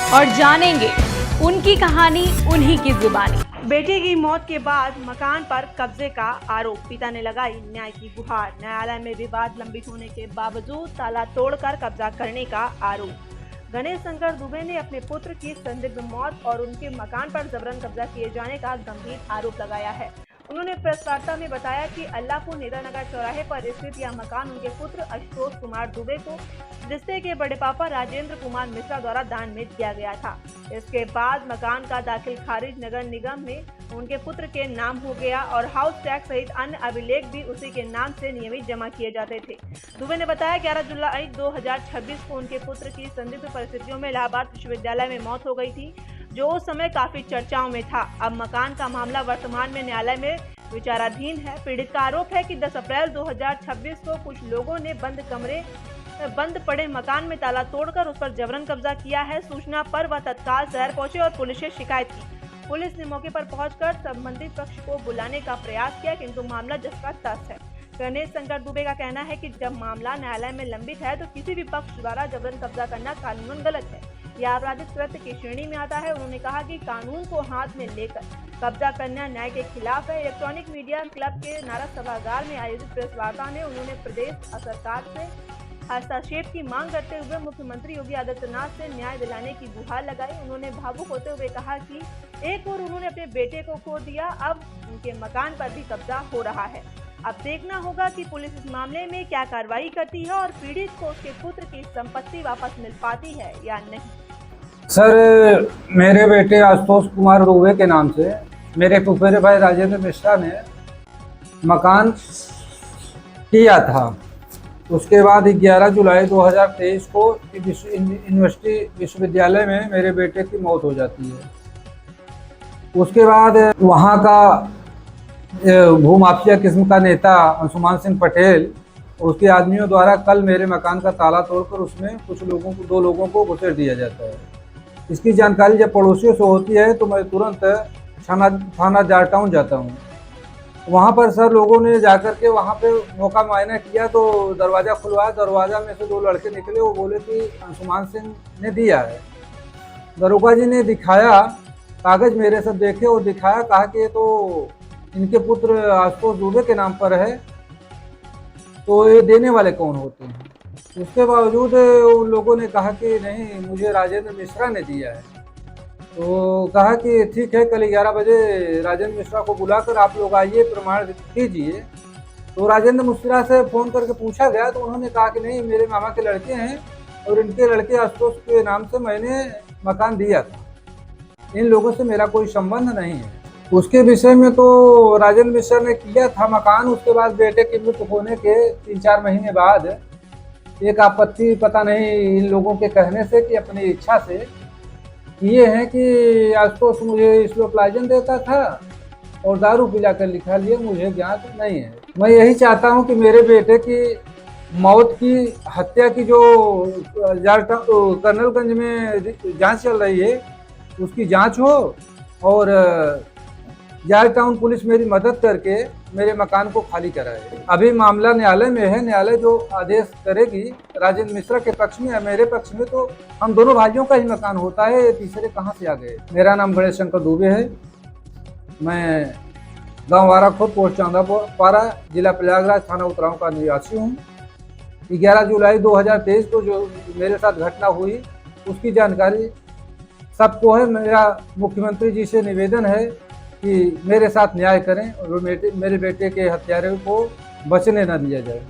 और जानेंगे उनकी कहानी उन्हीं की जुबानी। बेटे की मौत के बाद मकान पर कब्जे का आरोप, पिता ने लगाई न्याय की गुहार। न्यायालय में विवाद लंबित होने के बावजूद ताला तोड़कर कब्जा करने का आरोप। गणेश शंकर दुबे ने अपने पुत्र की संदिग्ध मौत और उनके मकान पर जबरन कब्जा किए जाने का गंभीर आरोप लगाया है। उन्होंने प्रेस वार्ता में बताया कि अल्लाहपुर नेतानगर चौराहे पर स्थित यह मकान उनके पुत्र आशुतोष कुमार दुबे को रिश्ते के बड़े पापा राजेंद्र कुमार मिश्रा द्वारा दान में दिया गया था। इसके बाद मकान का दाखिल खारिज नगर निगम में उनके पुत्र के नाम हो गया और हाउस टैक्स सहित अन्य अभिलेख भी उसी के नाम से नियमित जमा किए जाते थे। दुबे ने बताया 11 जुलाई 2026 को उनके पुत्र की संदिग्ध परिस्थितियों में इलाहाबाद विश्वविद्यालय में मौत हो गई थी, जो उस समय काफी चर्चाओं में था। अब मकान का मामला वर्तमान में न्यायालय में विचाराधीन है। पीड़ित का आरोप है कि 10 अप्रैल 2026 को कुछ लोगों ने बंद पड़े मकान में ताला तोड़कर उस पर जबरन कब्जा किया है। सूचना पर वह तत्काल शहर पहुंचे और पुलिस से शिकायत की। पुलिस ने मौके पर पहुंचकर संबंधित पक्ष को बुलाने का प्रयास किया, किंतु मामला जस का तस है। गणेश शंकर दुबे का कहना है कि जब मामला न्यायालय में लंबित है तो किसी भी पक्ष द्वारा जबरन कब्जा करना कानूनन गलत है, यह आपराधिक कृत्य की श्रेणी में आता है। उन्होंने कहा कि कानून को हाथ में लेकर कब्जा करना न्याय के खिलाफ है। इलेक्ट्रॉनिक मीडिया क्लब के नारद सभागार में आयोजित प्रेस वार्ता में उन्होंने प्रदेश सरकार से हस्तक्षेप की मांग करते हुए मुख्यमंत्री योगी आदित्यनाथ से न्याय दिलाने की गुहार लगाई। उन्होंने भावुक होते हुए कहा कि एक और उन्होंने अपने बेटे को खो दिया, अब उनके मकान पर भी कब्जा हो रहा है। अब देखना होगा कि पुलिस इस मामले में क्या कार्रवाई करती है और पीड़ित को उसके पुत्र की संपत्ति वापस मिल पाती है या नहीं। सर, मेरे बेटे आशुतोष कुमार दुबे के नाम से मेरे फुफेरे भाई राजेंद्र मिश्रा ने मकान किया था। उसके बाद 11 जुलाई 2023 को यूनिवर्सिटी विश्वविद्यालय में मेरे बेटे की मौत हो जाती है। उसके बाद वहाँ का भूमाफिया किस्म का नेता अंशुमान सिंह पटेल, उसके आदमियों द्वारा कल मेरे मकान का ताला तोड़कर उसमें दो लोगों को घुसेड़ दिया जाता है। इसकी जानकारी जब पड़ोसियों से होती है तो मैं तुरंत थाना जाटाउन जाता हूँ। वहाँ पर सर लोगों ने जाकर के वहाँ पे मौका मुआयना किया तो दरवाज़ा खुलवाया। दरवाज़ा में से दो लड़के निकले, वो बोले कि अंशुमान सिंह ने दिया है। दरोगा जी ने दिखाया कागज़, मेरे सब देखे और दिखाया, कहा कि ये तो इनके पुत्र आशुतोष दुबे के नाम पर है, तो ये देने वाले कौन होते हैं। उसके बावजूद उन लोगों ने कहा कि नहीं, मुझे राजेंद्र मिश्रा ने दिया है। तो कहा कि ठीक है, कल 11 बजे राजेंद्र मिश्रा को बुलाकर आप लोग आइए, प्रमाण कीजिए। तो राजेंद्र मिश्रा से फ़ोन करके पूछा गया तो उन्होंने कहा कि नहीं, मेरे मामा के लड़के हैं और इनके लड़के आशुतोष के नाम से मैंने मकान दिया था, इन लोगों से मेरा कोई संबंध नहीं है। उसके विषय में तो राजेंद्र मिश्रा ने किया था मकान। उसके बाद बेटे की मृत्यु होने के 3-4 महीने बाद एक आपत्ति, पता नहीं इन लोगों के कहने से कि अपनी इच्छा से ये है कि आशुतोष मुझे स्लोप्लाइजन देता था और दारू पिला कर लिखा लिए, मुझे ज्ञात नहीं है। मैं यही चाहता हूं कि मेरे बेटे की मौत की, हत्या की जो कर्नलगंज में जांच चल रही है उसकी जांच हो और जाटाउन पुलिस मेरी मदद करके मेरे मकान को खाली कराए। अभी मामला न्यायालय में है, न्यायालय जो आदेश करेगी राजेंद्र मिश्रा के पक्ष में या मेरे पक्ष में, तो हम दोनों भाइयों का ही मकान होता है, ये तीसरे कहाँ से आ गए। मेरा नाम गणेश शंकर दुबे है। मैं गाँव वाराखोद, पोस्ट चांदापारा, जिला प्रयागराज, थाना उतराव का निवासी हूँ। 11 जुलाई 2023 को जो मेरे साथ घटना हुई उसकी जानकारी सबको है। मेरा मुख्यमंत्री जी से निवेदन है कि मेरे साथ न्याय करें और मेरे बेटे के हत्यारों को बचने न दिया जाए।